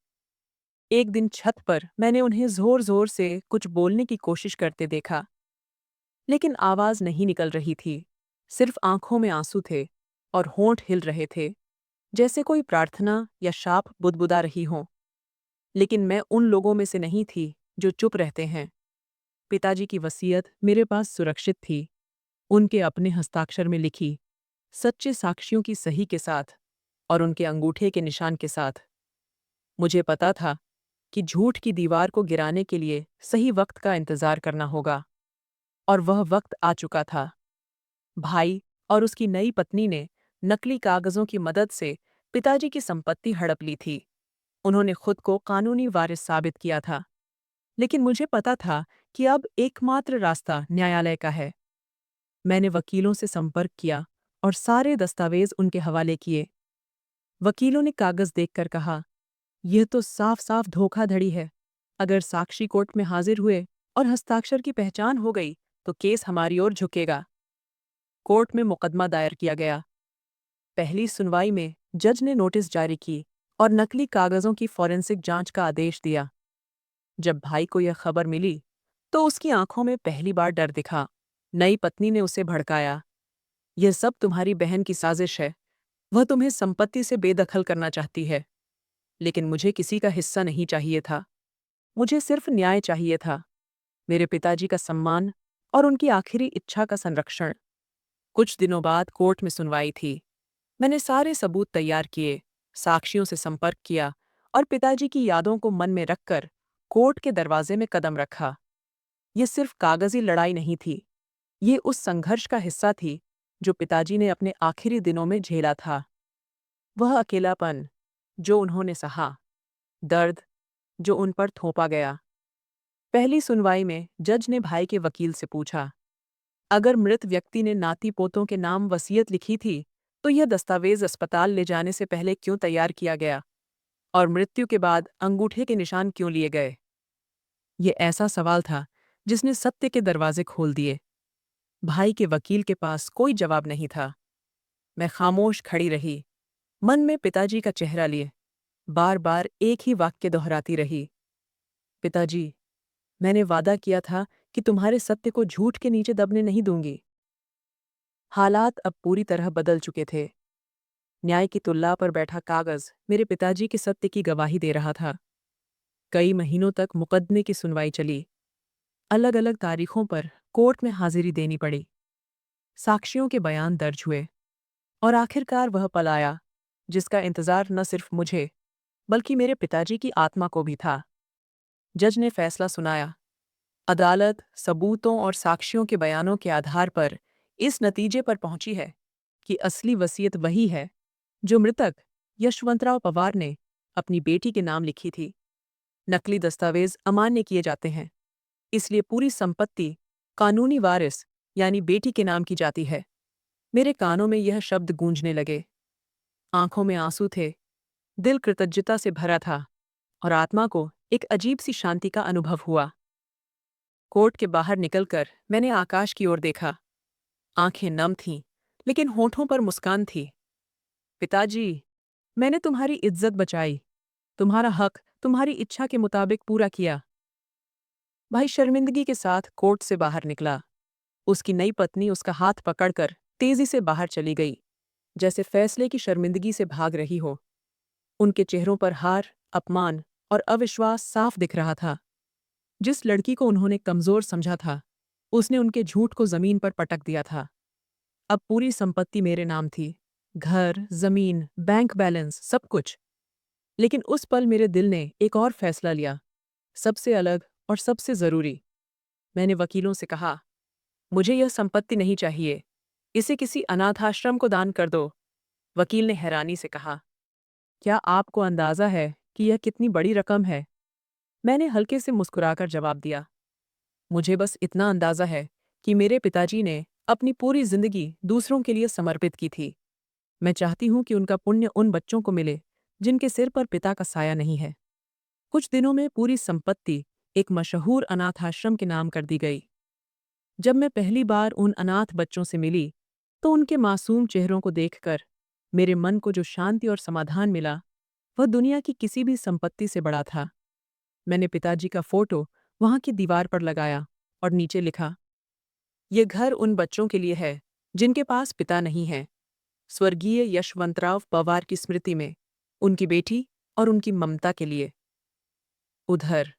एक दिन छत पर मैंने उन्हें जोर-जोर से कुछ बोलने की कोशिश करते देखा, लेकिन आवाज नहीं निकल रही थी। सिर्फ आंखों में आंसू थे और होंठ हिल रहे थे, जैसे कोई प्रार्थना या शाप बुदबुदा रही हो। लेकिन मैं उन लोगों में से नहीं थी जो चुप रहते हैं। पिताजी की वसीयत मेरे पास सुरक्षित थी, उनके अपने हस्ताक्षर में लिखी, सच्चे साक्ष्यों की सही के साथ और उनके अंगूठे के निशान के साथ। मुझे पता था कि झूठ की दीवार को गिराने के लिए सही वक्त का इंतजार करना होगा, और वह वक्त आ चुका था। भाई और उसकी नई पत्नी ने नकली कागजों की मदद से पिताजी की संपत्ति हड़प ली थी। उन्होंने खुद को कानूनी वारिस साबित किया था, लेकिन मुझे पता था कि अब एकमात्र रास्ता न्यायालय का है। मैंने वकीलों से संपर्क किया और सारे दस्तावेज उनके हवाले किए। वकीलों ने कागज देखकर कहा, यह तो साफ साफ धोखाधड़ी है। अगर साक्षी कोर्ट में हाजिर हुए और हस्ताक्षर की पहचान हो गई तो केस हमारी ओर झुकेगा। कोर्ट में मुकदमा दायर किया गया। पहली सुनवाई में जज ने नोटिस जारी की और नकली कागजों की फॉरेंसिक जांच का आदेश दिया। जब भाई को यह खबर मिली तो उसकी आंखों में पहली बार डर दिखा। नई पत्नी ने उसे भड़काया, यह सब तुम्हारी बहन की साजिश है। वह तुम्हें संपत्ति से बेदखल करना चाहती है। लेकिन मुझे किसी का हिस्सा नहीं चाहिए था। मुझे सिर्फ न्याय चाहिए था, मेरे पिताजी का सम्मान और उनकी आखिरी इच्छा का संरक्षण। कुछ दिनों बाद कोर्ट में सुनवाई थी। मैंने सारे सबूत तैयार किए, साक्षियों से संपर्क किया और पिताजी की यादों को मन में रखकर कोर्ट के दरवाजे में कदम रखा। ये सिर्फ कागजी लड़ाई नहीं थी, ये उस संघर्ष का हिस्सा थी जो पिताजी ने अपने आखिरी दिनों में झेला था। वह अकेलापन जो उन्होंने सहा, दर्द जो उन पर थोपा गया। पहली सुनवाई में जज ने भाई के वकील से पूछा, अगर मृत व्यक्ति ने नाती पोतों के नाम वसीयत लिखी थी तो यह दस्तावेज अस्पताल ले जाने से पहले क्यों तैयार किया गया, और मृत्यु के बाद अंगूठे के निशान क्यों लिए गए? ये ऐसा सवाल था जिसने सत्य के दरवाजे खोल दिए। भाई के वकील के पास कोई जवाब नहीं था। मैं खामोश खड़ी रही, मन में पिताजी का चेहरा लिए बार बार एक ही वाक्य दोहराती रही, पिताजी, मैंने वादा किया था कि तुम्हारे सत्य को झूठ के नीचे दबने नहीं दूंगी। हालात अब पूरी तरह बदल चुके थे। न्याय की तुल्ला पर बैठा कागज मेरे पिताजी के सत्य की गवाही दे रहा था। कई महीनों तक मुकदमे की सुनवाई चली। अलग अलग तारीखों पर कोर्ट में हाजिरी देनी पड़ी। साक्षियों के बयान दर्ज हुए और आखिरकार वह पल आया जिसका इंतजार न सिर्फ मुझे बल्कि मेरे पिताजी की आत्मा को भी था। जज ने फैसला सुनाया। अदालत सबूतों और साक्षियों के बयानों के आधार पर इस नतीजे पर पहुंची है कि असली वसीयत वही है जो मृतक यशवंतराव पवार ने अपनी बेटी के नाम लिखी थी। नकली दस्तावेज अमान्य किए जाते हैं, इसलिए पूरी संपत्ति कानूनी वारिस यानी बेटी के नाम की जाती है। मेरे कानों में यह शब्द गूंजने लगे। आंखों में आंसू थे, दिल कृतज्ञता से भरा था और आत्मा को एक अजीब सी शांति का अनुभव हुआ। कोर्ट के बाहर निकलकर मैंने आकाश की ओर देखा। आंखें नम थीं, लेकिन होठों पर मुस्कान थी। पिताजी, मैंने तुम्हारी इज्जत बचाई, तुम्हारा हक तुम्हारी इच्छा के मुताबिक पूरा किया। भाई शर्मिंदगी के साथ कोर्ट से बाहर निकला। उसकी नई पत्नी उसका हाथ पकड़कर तेजी से बाहर चली गई, जैसे फैसले की शर्मिंदगी से भाग रही हो। उनके चेहरों पर हार, अपमान और अविश्वास साफ दिख रहा था। जिस लड़की को उन्होंने कमजोर समझा था, उसने उनके झूठ को जमीन पर पटक दिया था। अब पूरी संपत्ति मेरे नाम थी, घर, जमीन, बैंक बैलेंस, सब कुछ। लेकिन उस पल मेरे दिल ने एक और फैसला लिया, सबसे अलग और सबसे जरूरी। मैंने वकीलों से कहा, मुझे यह संपत्ति नहीं चाहिए, इसे किसी अनाथाश्रम को दान कर दो। वकील ने हैरानी से कहा, क्या आपको अंदाजा है कि यह कितनी बड़ी रकम है? मैंने हल्के से मुस्कुराकर जवाब दिया, मुझे बस इतना अंदाजा है कि मेरे पिताजी ने अपनी पूरी जिंदगी दूसरों के लिए समर्पित की थी। मैं चाहती हूं कि उनका पुण्य उन बच्चों को मिले जिनके सिर पर पिता का साया नहीं है। कुछ दिनों में पूरी संपत्ति एक मशहूर अनाथाश्रम के नाम कर दी गई। जब मैं पहली बार उन अनाथ बच्चों से मिली, तो उनके मासूम चेहरों को देखकर मेरे मन को जो शांति और समाधान मिला, वह दुनिया की किसी भी संपत्ति से बड़ा था। मैंने पिताजी का फोटो वहां की दीवार पर लगाया और नीचे लिखा, ये घर उन बच्चों के लिए है जिनके पास पिता नहीं है। स्वर्गीय यशवंतराव पवार की स्मृति में, उनकी बेटी और उनकी ममता के लिए। उधर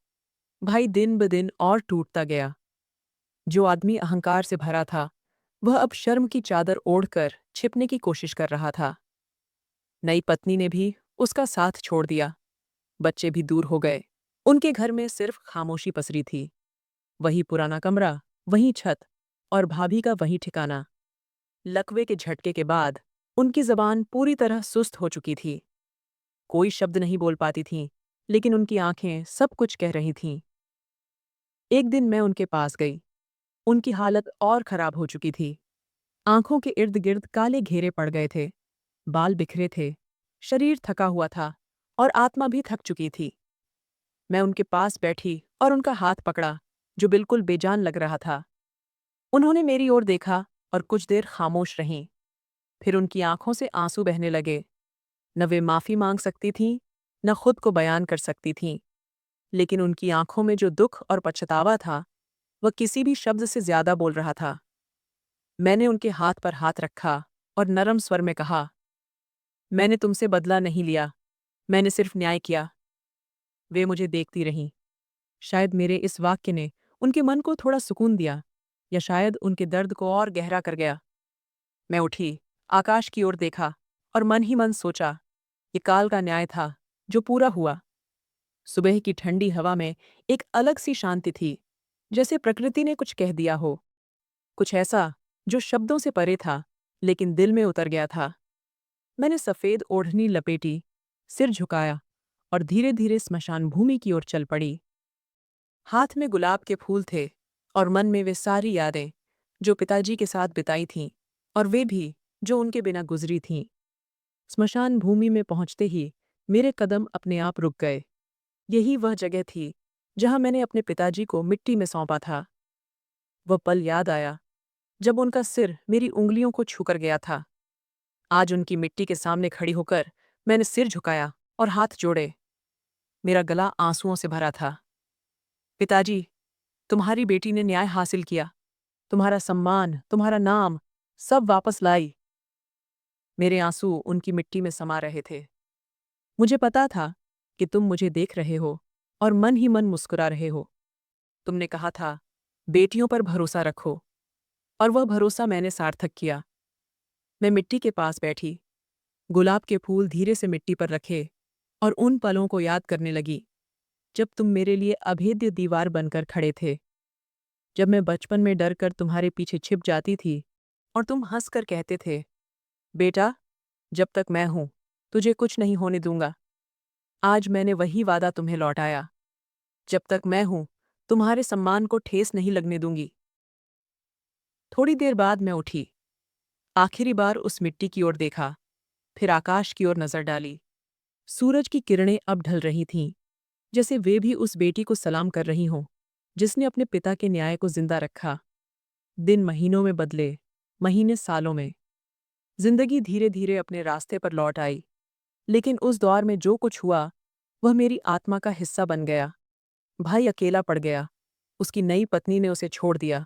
भाई दिन ब दिन और टूटता गया। जो आदमी अहंकार से भरा था, वह अब शर्म की चादर ओढ़कर छिपने की कोशिश कर रहा था। नई पत्नी ने भी उसका साथ छोड़ दिया। बच्चे भी दूर हो गए। उनके घर में सिर्फ खामोशी पसरी थी। वही पुराना कमरा, वही छत और भाभी का वही ठिकाना। लकवे के झटके के बाद उनकी जबान पूरी तरह सुस्त हो चुकी थी। कोई शब्द नहीं बोल पाती थीं, लेकिन उनकी आंखें सब कुछ कह रही थीं। एक दिन मैं उनके पास गई। उनकी हालत और खराब हो चुकी थी। आंखों के इर्द गिर्द काले घेरे पड़ गए थे, बाल बिखरे थे, शरीर थका हुआ था और आत्मा भी थक चुकी थी। मैं उनके पास बैठी और उनका हाथ पकड़ा, जो बिल्कुल बेजान लग रहा था। उन्होंने मेरी ओर देखा और कुछ देर खामोश रहीं। फिर उनकी आंखों से आंसू बहने लगे। न वे माफी मांग सकती थीं, न खुद को बयान कर सकती थीं, लेकिन उनकी आंखों में जो दुख और पछतावा था, वह किसी भी शब्द से ज्यादा बोल रहा था। मैंने उनके हाथ पर हाथ रखा और नरम स्वर में कहा, मैंने तुमसे बदला नहीं लिया, मैंने सिर्फ न्याय किया। वे मुझे देखती रहीं। शायद मेरे इस वाक्य ने उनके मन को थोड़ा सुकून दिया, या शायद उनके दर्द को और गहरा कर गया। मैं उठी, आकाश की ओर देखा और मन ही मन सोचा, ये काल का न्याय था जो पूरा हुआ। सुबह की ठंडी हवा में एक अलग सी शांति थी, जैसे प्रकृति ने कुछ कह दिया हो, कुछ ऐसा जो शब्दों से परे था, लेकिन दिल में उतर गया था। मैंने सफेद ओढ़नी लपेटी, सिर झुकाया और धीरे धीरे स्मशान भूमि की ओर चल पड़ी। हाथ में गुलाब के फूल थे और मन में वे सारी यादें जो पिताजी के साथ बिताई थीं, और वे भी जो उनके बिना गुजरी थीं। स्मशान भूमि में पहुंचते ही मेरे कदम अपने आप रुक गए। यही वह जगह थी जहां मैंने अपने पिताजी को मिट्टी में सौंपा था। वह पल याद आया जब उनका सिर मेरी उंगलियों को छूकर गया था। आज उनकी मिट्टी के सामने खड़ी होकर मैंने सिर झुकाया और हाथ जोड़े। मेरा गला आंसुओं से भरा था। पिताजी, तुम्हारी बेटी ने न्याय हासिल किया। तुम्हारा सम्मान, तुम्हारा नाम, सब वापस लाई। मेरे आंसू उनकी मिट्टी में समा रहे थे। मुझे पता था कि तुम मुझे देख रहे हो और मन ही मन मुस्कुरा रहे हो। तुमने कहा था, बेटियों पर भरोसा रखो, और वह भरोसा मैंने सार्थक किया। मैं मिट्टी के पास बैठी, गुलाब के फूल धीरे से मिट्टी पर रखे और उन पलों को याद करने लगी जब तुम मेरे लिए अभेद्य दीवार बनकर खड़े थे। जब मैं बचपन में डर कर तुम्हारे पीछे छिप जाती थी और तुम हंसकर कहते थे, बेटा, जब तक मैं हूं तुझे कुछ नहीं होने दूंगा। आज मैंने वही वादा तुम्हें लौटाया। जब तक मैं हूं तुम्हारे सम्मान को ठेस नहीं लगने दूंगी। थोड़ी देर बाद मैं उठी, आखिरी बार उस मिट्टी की ओर देखा, फिर आकाश की ओर नजर डाली। सूरज की किरणें अब ढल रही थीं, जैसे वे भी उस बेटी को सलाम कर रही हों जिसने अपने पिता के न्याय को जिंदा रखा। दिन महीनों में बदले, महीने सालों में जिंदगी धीरे धीरे अपने रास्ते पर लौट आई। लेकिन उस दौर में जो कुछ हुआ वह मेरी आत्मा का हिस्सा बन गया। भाई अकेला पड़ गया, उसकी नई पत्नी ने उसे छोड़ दिया,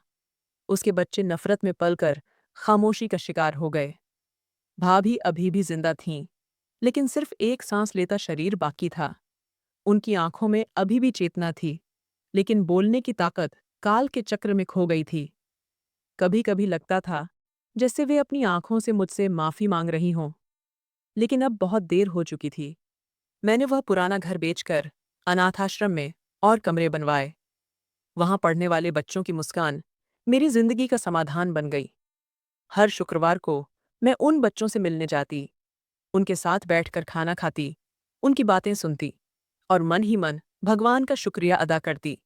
उसके बच्चे नफरत में पलकर खामोशी का शिकार हो गए। भाभी अभी भी जिंदा थीं, लेकिन सिर्फ एक सांस लेता शरीर बाकी था। उनकी आंखों में अभी भी चेतना थी, लेकिन बोलने की ताकत काल के चक्र में खो गई थी। कभी कभी लगता था जैसे वे अपनी आंखों से मुझसे माफी मांग रही हों, लेकिन अब बहुत देर हो चुकी थी। मैंने वह पुराना घर बेचकर अनाथाश्रम में और कमरे बनवाए। वहां पढ़ने वाले बच्चों की मुस्कान मेरी जिंदगी का समाधान बन गई। हर शुक्रवार को मैं उन बच्चों से मिलने जाती, उनके साथ बैठकर खाना खाती, उनकी बातें सुनती और मन ही मन भगवान का शुक्रिया अदा करती।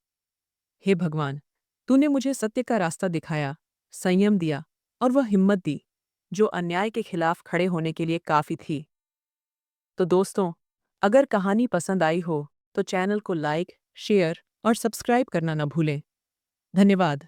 हे भगवान, तूने मुझे सत्य का रास्ता दिखाया, संयम दिया और वह हिम्मत दी जो अन्याय के खिलाफ खड़े होने के लिए काफी थी। तो दोस्तों, अगर कहानी पसंद आई हो तो चैनल को लाइक, शेयर और सब्सक्राइब करना न भूलें। धन्यवाद।